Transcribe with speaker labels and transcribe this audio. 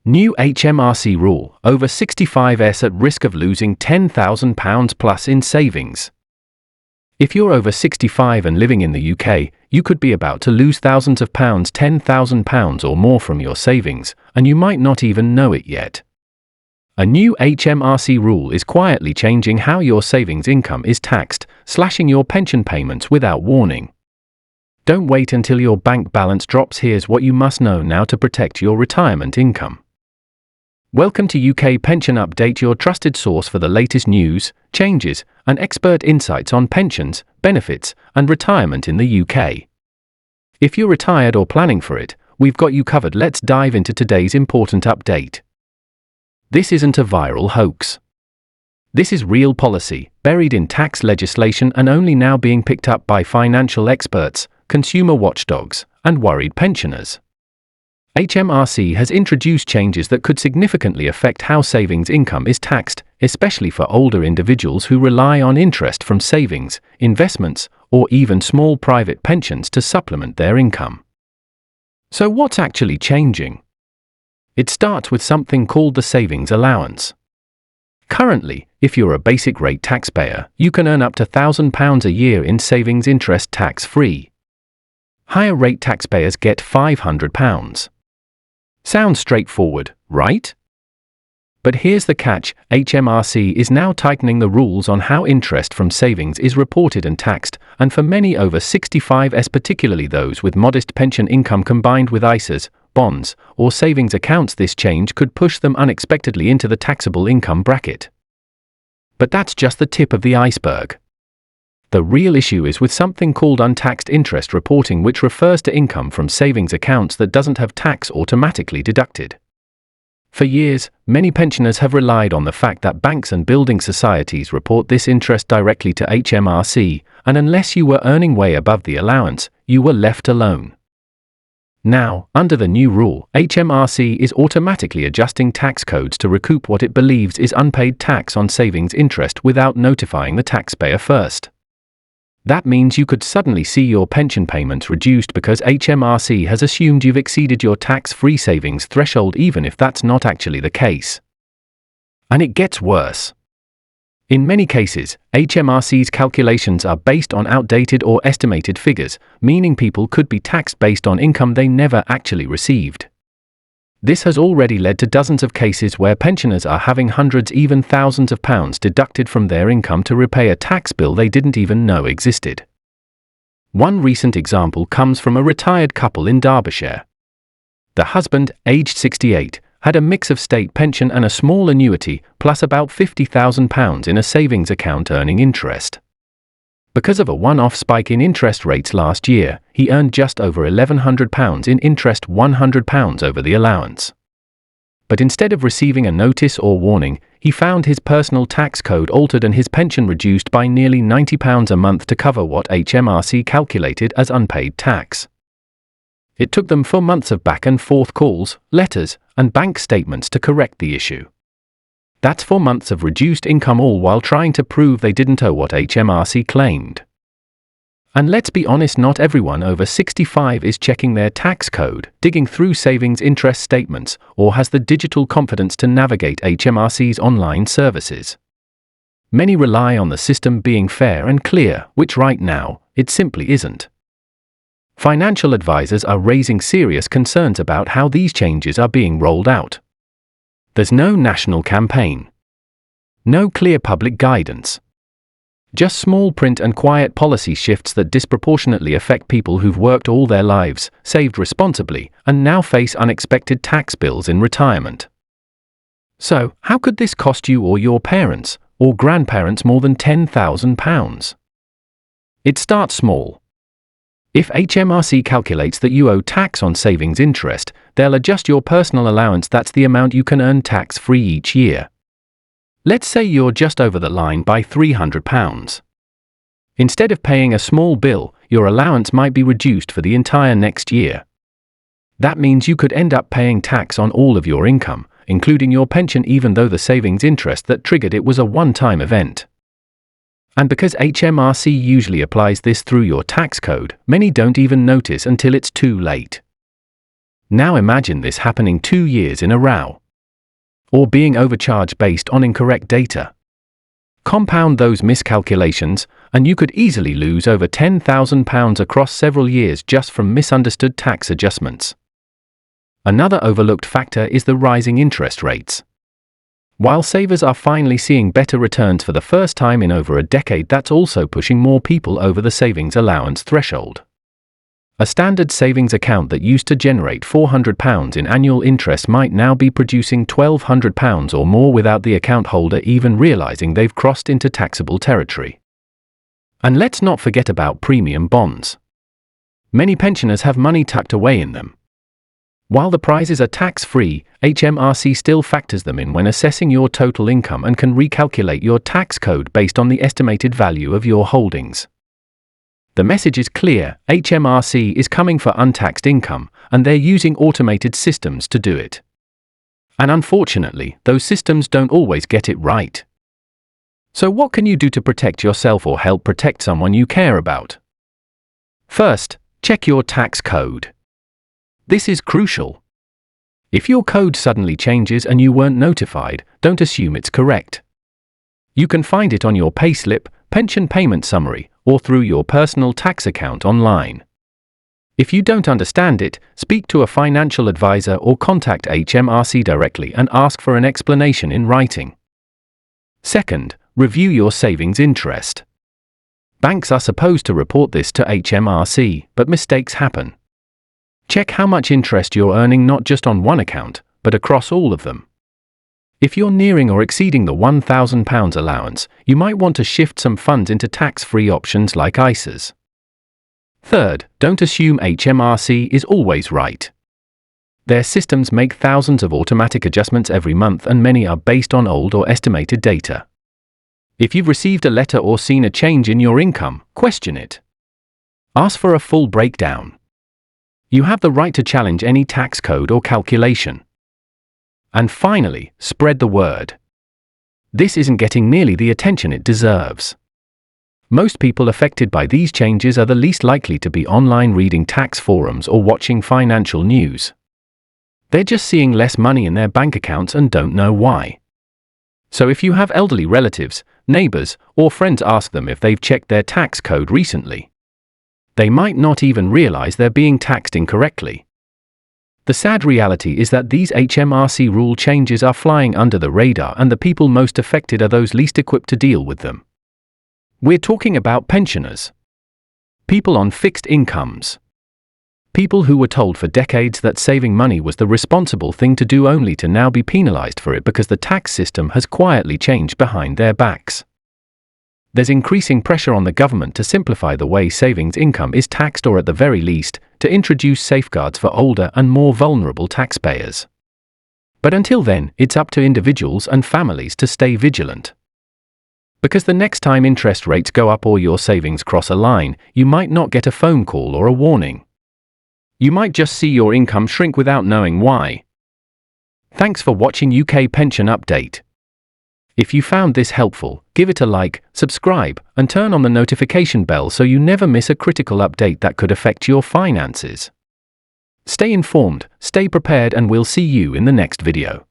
Speaker 1: New HMRC rule: over 65s at risk of losing £10,000 plus in savings. If you're over 65 and living in the UK, you could be about to lose thousands of pounds, £10,000 or more from your savings, and you might not even know it yet. A new HMRC rule is quietly changing how your savings income is taxed, slashing your pension payments without warning. Don't wait until your bank balance drops. Here's what you must know now to protect your retirement income. Welcome to UK Pension Update, your trusted source for the latest news, changes, and expert insights on pensions, benefits, and retirement in the UK. If you're retired or planning for it, we've got you covered. Let's dive into today's important update. This isn't a viral hoax. This is real policy, buried in tax legislation and only now being picked up by financial experts, consumer watchdogs, and worried pensioners. HMRC has introduced changes that could significantly affect how savings income is taxed, especially for older individuals who rely on interest from savings, investments, or even small private pensions to supplement their income. So what's actually changing? It starts with something called the savings allowance. Currently, if you're a basic rate taxpayer, you can earn up to £1,000 a year in savings interest tax-free. Higher rate taxpayers get £500. Sounds straightforward, right? But here's the catch: HMRC is now tightening the rules on how interest from savings is reported and taxed, and for many over 65s, particularly those with modest pension income combined with ISAs, bonds, or savings accounts, this change could push them unexpectedly into the taxable income bracket. But that's just the tip of the iceberg. The real issue is with something called untaxed interest reporting, which refers to income from savings accounts that doesn't have tax automatically deducted. For years, many pensioners have relied on the fact that banks and building societies report this interest directly to HMRC, and unless you were earning way above the allowance, you were left alone. Now, under the new rule, HMRC is automatically adjusting tax codes to recoup what it believes is unpaid tax on savings interest without notifying the taxpayer first. That means you could suddenly see your pension payments reduced because HMRC has assumed you've exceeded your tax-free savings threshold, even if that's not actually the case. And it gets worse. In many cases, HMRC's calculations are based on outdated or estimated figures, meaning people could be taxed based on income they never actually received. This has already led to dozens of cases where pensioners are having hundreds, even thousands of pounds deducted from their income to repay a tax bill they didn't even know existed. One recent example comes from a retired couple in Derbyshire. The husband, aged 68, had a mix of state pension and a small annuity, plus about £50,000 in a savings account earning interest. Because of a one-off spike in interest rates last year, he earned just over £1,100 in interest, £100 over the allowance. But instead of receiving a notice or warning, he found his personal tax code altered and his pension reduced by nearly £90 a month to cover what HMRC calculated as unpaid tax. It took them 4 months of back and forth calls, letters, and bank statements to correct the issue. That's 4 months of reduced income, all while trying to prove they didn't owe what HMRC claimed. And let's be honest, not everyone over 65 is checking their tax code, digging through savings interest statements, or has the digital confidence to navigate HMRC's online services. Many rely on the system being fair and clear, which right now, it simply isn't. Financial advisors are raising serious concerns about how these changes are being rolled out. There's no national campaign. No clear public guidance. Just small print and quiet policy shifts that disproportionately affect people who've worked all their lives, saved responsibly, and now face unexpected tax bills in retirement. So, how could this cost you or your parents, or grandparents more than £10,000? It starts small. If HMRC calculates that you owe tax on savings interest, they'll adjust your personal allowance. That's the amount you can earn tax-free each year. Let's say you're just over the line by £300. Instead of paying a small bill, your allowance might be reduced for the entire next year. That means you could end up paying tax on all of your income, including your pension, even though the savings interest that triggered it was a one-time event. And because HMRC usually applies this through your tax code, many don't even notice until it's too late. Now imagine this happening 2 years in a row. Or being overcharged based on incorrect data. Compound those miscalculations, and you could easily lose over £10,000 across several years just from misunderstood tax adjustments. Another overlooked factor is the rising interest rates. While savers are finally seeing better returns for the first time in over a decade, that's also pushing more people over the savings allowance threshold. A standard savings account that used to generate £400 in annual interest might now be producing £1,200 or more without the account holder even realizing they've crossed into taxable territory. And let's not forget about premium bonds. Many pensioners have money tucked away in them. While the prizes are tax-free, HMRC still factors them in when assessing your total income and can recalculate your tax code based on the estimated value of your holdings. The message is clear: HMRC is coming for untaxed income, and they're using automated systems to do it. And unfortunately, those systems don't always get it right. So what can you do to protect yourself or help protect someone you care about? First, check your tax code. This is crucial. If your code suddenly changes and you weren't notified, don't assume it's correct. You can find it on your payslip, pension payment summary, or through your personal tax account online. If you don't understand it, speak to a financial advisor or contact HMRC directly and ask for an explanation in writing. Second, review your savings interest. Banks are supposed to report this to HMRC, but mistakes happen. Check how much interest you're earning not just on one account, but across all of them. If you're nearing or exceeding the £1,000 allowance, you might want to shift some funds into tax-free options like ISAs. Third, don't assume HMRC is always right. Their systems make thousands of automatic adjustments every month, and many are based on old or estimated data. If you've received a letter or seen a change in your income, question it. Ask for a full breakdown. You have the right to challenge any tax code or calculation. And finally, spread the word. This isn't getting nearly the attention it deserves. Most people affected by these changes are the least likely to be online reading tax forums or watching financial news. They're just seeing less money in their bank accounts and don't know why. So if you have elderly relatives, neighbors, or friends, ask them if they've checked their tax code recently. They might not even realize they're being taxed incorrectly. The sad reality is that these HMRC rule changes are flying under the radar, and the people most affected are those least equipped to deal with them. We're talking about pensioners. People on fixed incomes. People who were told for decades that saving money was the responsible thing to do, only to now be penalized for it because the tax system has quietly changed behind their backs. There's increasing pressure on the government to simplify the way savings income is taxed, or at the very least, to introduce safeguards for older and more vulnerable taxpayers. But until then, it's up to individuals and families to stay vigilant. Because the next time interest rates go up or your savings cross a line, you might not get a phone call or a warning. You might just see your income shrink without knowing why. Thanks for watching UK Pension Update. If you found this helpful, give it a like, subscribe, and turn on the notification bell so you never miss a critical update that could affect your finances. Stay informed, stay prepared, and we'll see you in the next video.